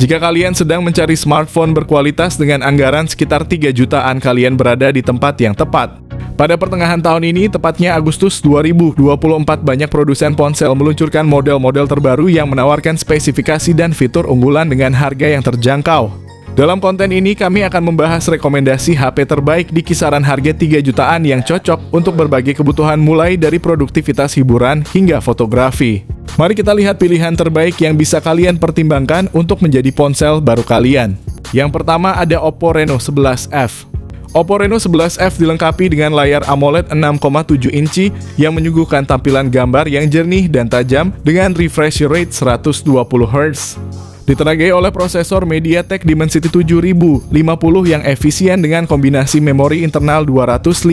Jika kalian sedang mencari smartphone berkualitas dengan anggaran sekitar 3 jutaan, kalian berada di tempat yang tepat. Pada pertengahan tahun ini, tepatnya Agustus 2024, banyak produsen ponsel meluncurkan model-model terbaru yang menawarkan spesifikasi dan fitur unggulan dengan harga yang terjangkau. Dalam konten ini, kami akan membahas rekomendasi HP terbaik di kisaran harga 3 jutaan yang cocok untuk berbagai kebutuhan mulai dari produktivitas hiburan hingga fotografi. Mari kita lihat pilihan terbaik yang bisa kalian pertimbangkan untuk menjadi ponsel baru kalian. Yang pertama ada Oppo Reno 11F. Oppo Reno 11F dilengkapi dengan layar AMOLED 6,7 inci yang menyuguhkan tampilan gambar yang jernih dan tajam dengan refresh rate 120 Hz. Ditenagai oleh prosesor MediaTek Dimensity 7050 yang efisien dengan kombinasi memori internal 256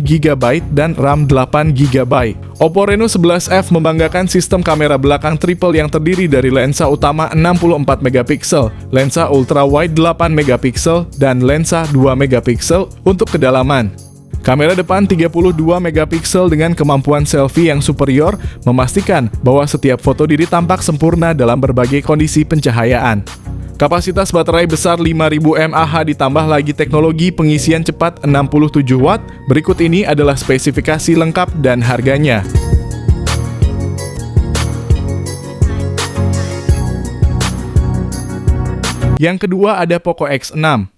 GB dan RAM 8 GB. Oppo Reno 11F membanggakan sistem kamera belakang triple yang terdiri dari lensa utama 64 MP, lensa ultrawide 8 MP, dan lensa 2 MP untuk kedalaman. Kamera depan 32 MP dengan kemampuan selfie yang superior memastikan bahwa setiap foto diri tampak sempurna dalam berbagai kondisi pencahayaan. Kapasitas baterai besar 5000 mAh ditambah lagi teknologi pengisian cepat 67 Watt. Berikut ini adalah spesifikasi lengkap dan harganya. Yang kedua ada Poco X6.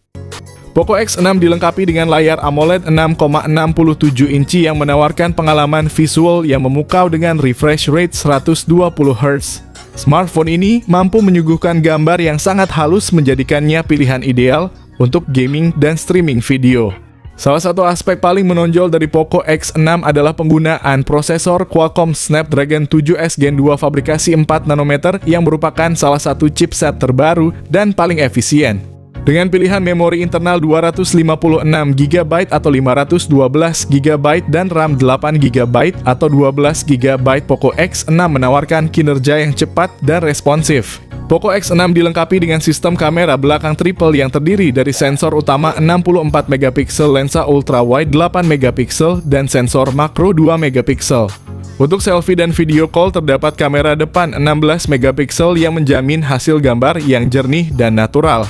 Poco X6 dilengkapi dengan layar AMOLED 6,67 inci yang menawarkan pengalaman visual yang memukau dengan refresh rate 120 Hz. Smartphone ini mampu menyuguhkan gambar yang sangat halus, menjadikannya pilihan ideal untuk gaming dan streaming video. Salah satu aspek paling menonjol dari Poco X6 adalah penggunaan prosesor Qualcomm Snapdragon 7S Gen 2 fabrikasi 4 nanometer yang merupakan salah satu chipset terbaru dan paling efisien. Dengan pilihan memori internal 256 GB atau 512 GB dan RAM 8 GB atau 12 GB, Poco X6 menawarkan kinerja yang cepat dan responsif. Poco X6 dilengkapi dengan sistem kamera belakang triple yang terdiri dari sensor utama 64 MP, lensa ultrawide 8 MP, dan sensor makro 2 MP. Untuk selfie dan video call terdapat kamera depan 16 MP yang menjamin hasil gambar yang jernih dan natural.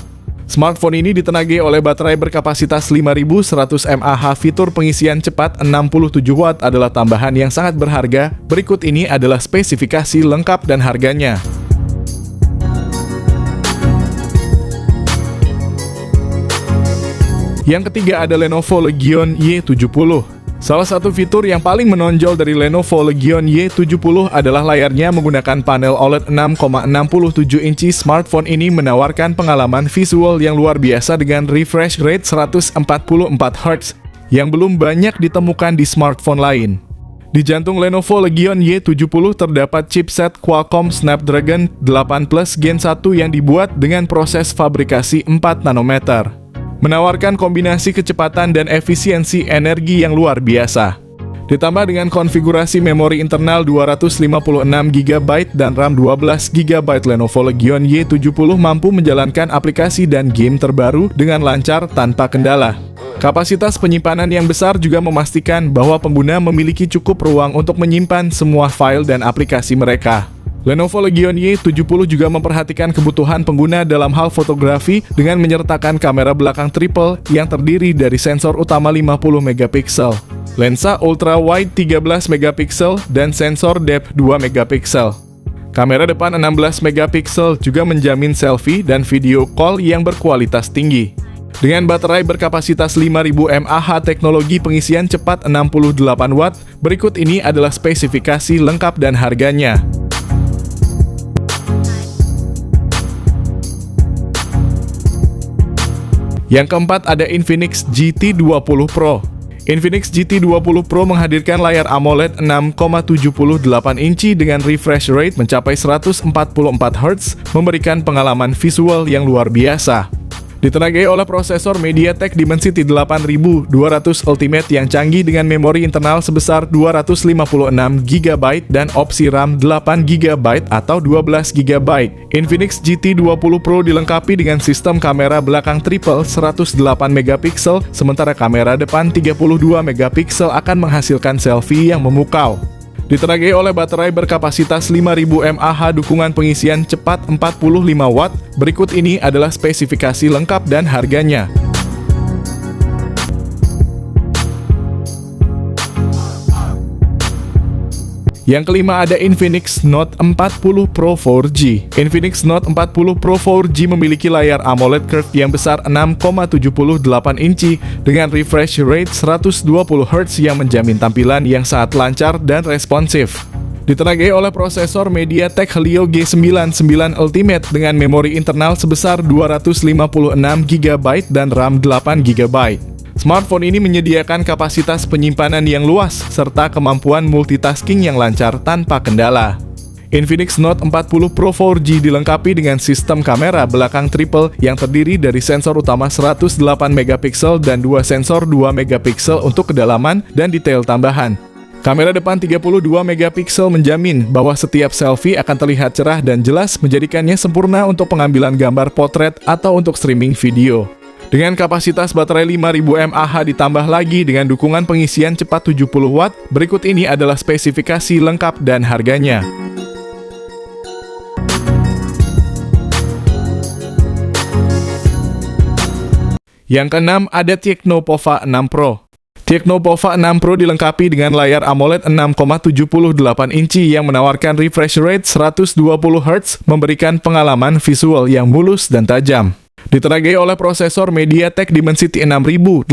Smartphone ini ditenagai oleh baterai berkapasitas 5100 mAh. Fitur pengisian cepat 67 Watt adalah tambahan yang sangat berharga. Berikut ini adalah spesifikasi lengkap dan harganya. Yang ketiga ada Lenovo Legion Y70. Salah satu fitur yang paling menonjol dari Lenovo Legion Y70 adalah layarnya menggunakan panel OLED 6,67 inci. Smartphone ini menawarkan pengalaman visual yang luar biasa dengan refresh rate 144 Hz yang belum banyak ditemukan di smartphone lain. Di jantung Lenovo Legion Y70 terdapat chipset Qualcomm Snapdragon 8 Plus Gen 1 yang dibuat dengan proses fabrikasi 4 nanometer. Menawarkan kombinasi kecepatan dan efisiensi energi yang luar biasa. Ditambah dengan konfigurasi memori internal 256 GB dan RAM 12 GB, Lenovo Legion Y70 mampu menjalankan aplikasi dan game terbaru dengan lancar tanpa kendala. Kapasitas penyimpanan yang besar juga memastikan bahwa pengguna memiliki cukup ruang untuk menyimpan semua file dan aplikasi mereka. Lenovo Legion Y70 juga memperhatikan kebutuhan pengguna dalam hal fotografi dengan menyertakan kamera belakang triple yang terdiri dari sensor utama 50 MP, lensa ultrawide 13 MP, dan sensor depth 2 MP. Kamera depan 16 MP juga menjamin selfie dan video call yang berkualitas tinggi. Dengan baterai berkapasitas 5000 mAh, teknologi pengisian cepat 68 Watt, berikut ini adalah spesifikasi lengkap dan harganya. Yang keempat ada Infinix GT20 Pro. Infinix GT20 Pro menghadirkan layar AMOLED 6,78 inci dengan refresh rate mencapai 144 Hz, memberikan pengalaman visual yang luar biasa. Ditenagai oleh prosesor MediaTek Dimensity 8200 Ultimate yang canggih dengan memori internal sebesar 256 GB dan opsi RAM 8 GB atau 12 GB. Infinix GT20 Pro dilengkapi dengan sistem kamera belakang triple 108 MP, sementara kamera depan 32 MP akan menghasilkan selfie yang memukau. Ditenagai oleh baterai berkapasitas 5000 mAh dukungan pengisian cepat 45 Watt. Berikut ini adalah spesifikasi lengkap dan harganya. Yang kelima ada Infinix Note 40 Pro 4G. Infinix Note 40 Pro 4G memiliki layar AMOLED curved yang besar 6,78 inci dengan refresh rate 120Hz yang menjamin tampilan yang sangat lancar dan responsif. Ditenagai oleh prosesor MediaTek Helio G99 Ultimate dengan memori internal sebesar 256GB dan RAM 8GB. Smartphone ini menyediakan kapasitas penyimpanan yang luas serta kemampuan multitasking yang lancar tanpa kendala. Infinix Note 40 Pro 4G dilengkapi dengan sistem kamera belakang triple yang terdiri dari sensor utama 108MP dan dua sensor 2MP untuk kedalaman dan detail tambahan. Kamera depan 32MP menjamin bahwa setiap selfie akan terlihat cerah dan jelas, menjadikannya sempurna untuk pengambilan gambar potret atau untuk streaming video. Dengan kapasitas baterai 5000 mAh ditambah lagi dengan dukungan pengisian cepat 70 Watt, berikut ini adalah spesifikasi lengkap dan harganya. Yang keenam ada Tecno-Pova 6 Pro. Tecno-Pova 6 Pro dilengkapi dengan layar AMOLED 6,78 inci yang menawarkan refresh rate 120Hz, memberikan pengalaman visual yang mulus dan tajam. Ditenagai oleh prosesor MediaTek Dimensity 6080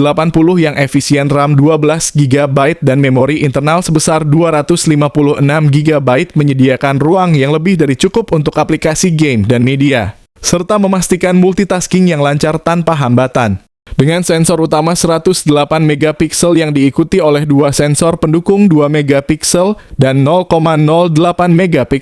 yang efisien, RAM 12GB dan memori internal sebesar 256GB, menyediakan ruang yang lebih dari cukup untuk aplikasi game dan media, serta memastikan multitasking yang lancar tanpa hambatan. Dengan sensor utama 108MP yang diikuti oleh dua sensor pendukung 2MP dan 0,08MP.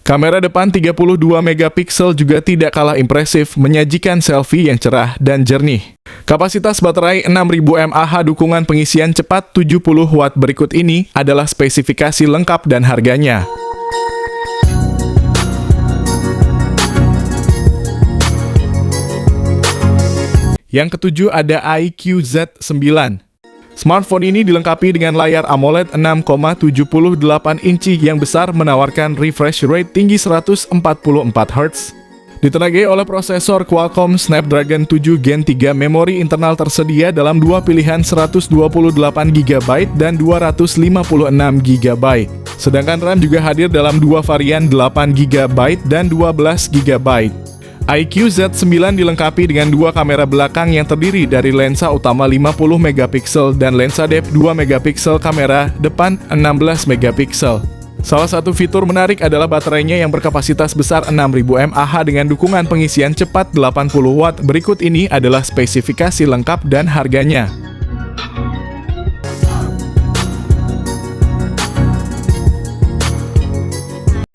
Kamera depan 32MP juga tidak kalah impresif, menyajikan selfie yang cerah dan jernih. Kapasitas baterai 6000 mAh dukungan pengisian cepat 70 Watt. Berikut ini adalah spesifikasi lengkap dan harganya. Yang ketujuh ada iQOO Z9. Smartphone ini dilengkapi dengan layar AMOLED 6,78 inci yang besar, menawarkan refresh rate tinggi 144Hz. Ditenagai oleh prosesor Qualcomm Snapdragon 7 Gen 3, memori internal tersedia dalam dua pilihan 128GB dan 256GB. Sedangkan RAM juga hadir dalam dua varian 8GB dan 12GB. iQOO Z9 dilengkapi dengan dua kamera belakang yang terdiri dari lensa utama 50MP dan lensa depth 2MP, kamera depan 16MP. Salah satu fitur menarik adalah baterainya yang berkapasitas besar 6000 mAh dengan dukungan pengisian cepat 80 Watt. Berikut ini adalah spesifikasi lengkap dan harganya.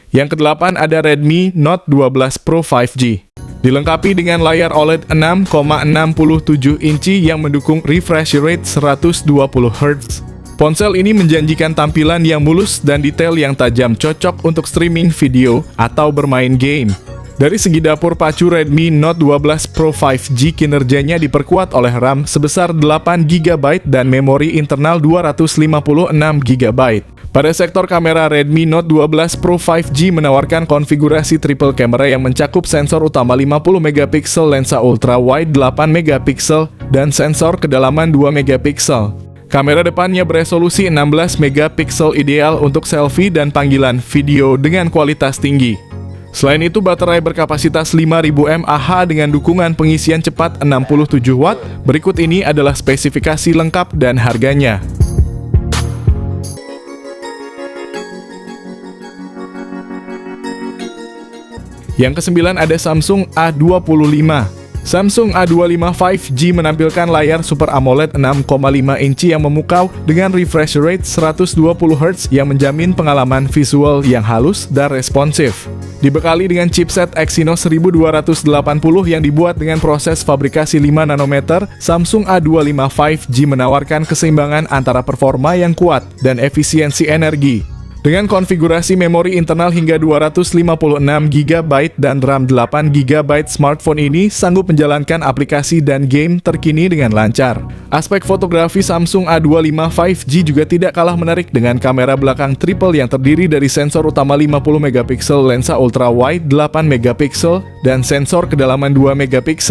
Yang kedelapan ada Redmi Note 12 Pro 5G. Dilengkapi dengan layar OLED 6,67 inci yang mendukung refresh rate 120Hz. Ponsel ini menjanjikan tampilan yang mulus dan detail yang tajam, cocok untuk streaming video atau bermain game. Dari segi dapur pacu, Redmi Note 12 Pro 5G kinerjanya diperkuat oleh RAM sebesar 8GB dan memori internal 256GB. Pada sektor kamera, Redmi Note 12 Pro 5G menawarkan konfigurasi triple camera yang mencakup sensor utama 50MP, lensa ultra wide 8MP, dan sensor kedalaman 2MP. Kamera depannya beresolusi 16MP, ideal untuk selfie dan panggilan video dengan kualitas tinggi. Selain itu, baterai berkapasitas 5000 mAh dengan dukungan pengisian cepat 67 Watt. Berikut ini adalah spesifikasi lengkap dan harganya. Yang kesembilan ada Samsung A25. Samsung A25 5G menampilkan layar Super AMOLED 6,5 inci yang memukau dengan refresh rate 120Hz yang menjamin pengalaman visual yang halus dan responsif. Dibekali dengan chipset Exynos 1280 yang dibuat dengan proses fabrikasi 5 nanometer, Samsung A25 5G menawarkan keseimbangan antara performa yang kuat dan efisiensi energi. Dengan konfigurasi memori internal hingga 256GB dan RAM 8GB, smartphone ini sanggup menjalankan aplikasi dan game terkini dengan lancar. Aspek fotografi Samsung A25 5G juga tidak kalah menarik dengan kamera belakang triple yang terdiri dari sensor utama 50MP, lensa ultra wide 8MP, dan sensor kedalaman 2MP.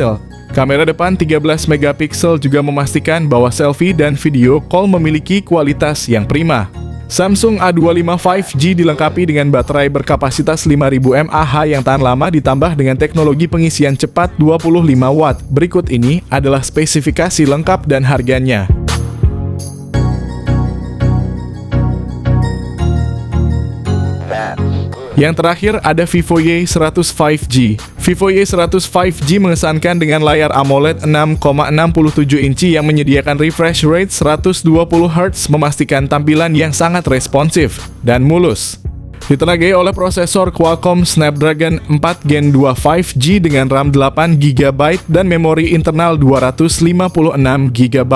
Kamera depan 13MP juga memastikan bahwa selfie dan video call memiliki kualitas yang prima. Samsung A25 5G dilengkapi dengan baterai berkapasitas 5000 mAh yang tahan lama ditambah dengan teknologi pengisian cepat 25 Watt. Berikut ini adalah spesifikasi lengkap dan harganya. Yang terakhir ada Vivo Y100 5G. Vivo Y100 5G mengesankan dengan layar AMOLED 6,67 inci yang menyediakan refresh rate 120Hz, memastikan tampilan yang sangat responsif dan mulus. Ditenagai oleh prosesor Qualcomm Snapdragon 4 Gen 2 5G dengan RAM 8GB dan memori internal 256GB.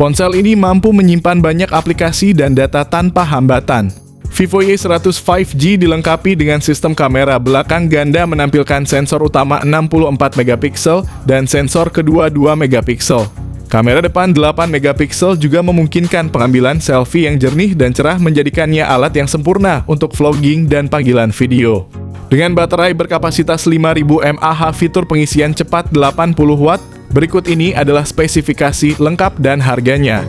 Ponsel ini mampu menyimpan banyak aplikasi dan data tanpa hambatan. Vivo Y100 5G dilengkapi dengan sistem kamera belakang ganda menampilkan sensor utama 64MP dan sensor kedua 2MP. Kamera depan 8MP juga memungkinkan pengambilan selfie yang jernih dan cerah, menjadikannya alat yang sempurna untuk vlogging dan panggilan video. Dengan baterai berkapasitas 5000 mAh, fitur pengisian cepat 80 Watt, berikut ini adalah spesifikasi lengkap dan harganya.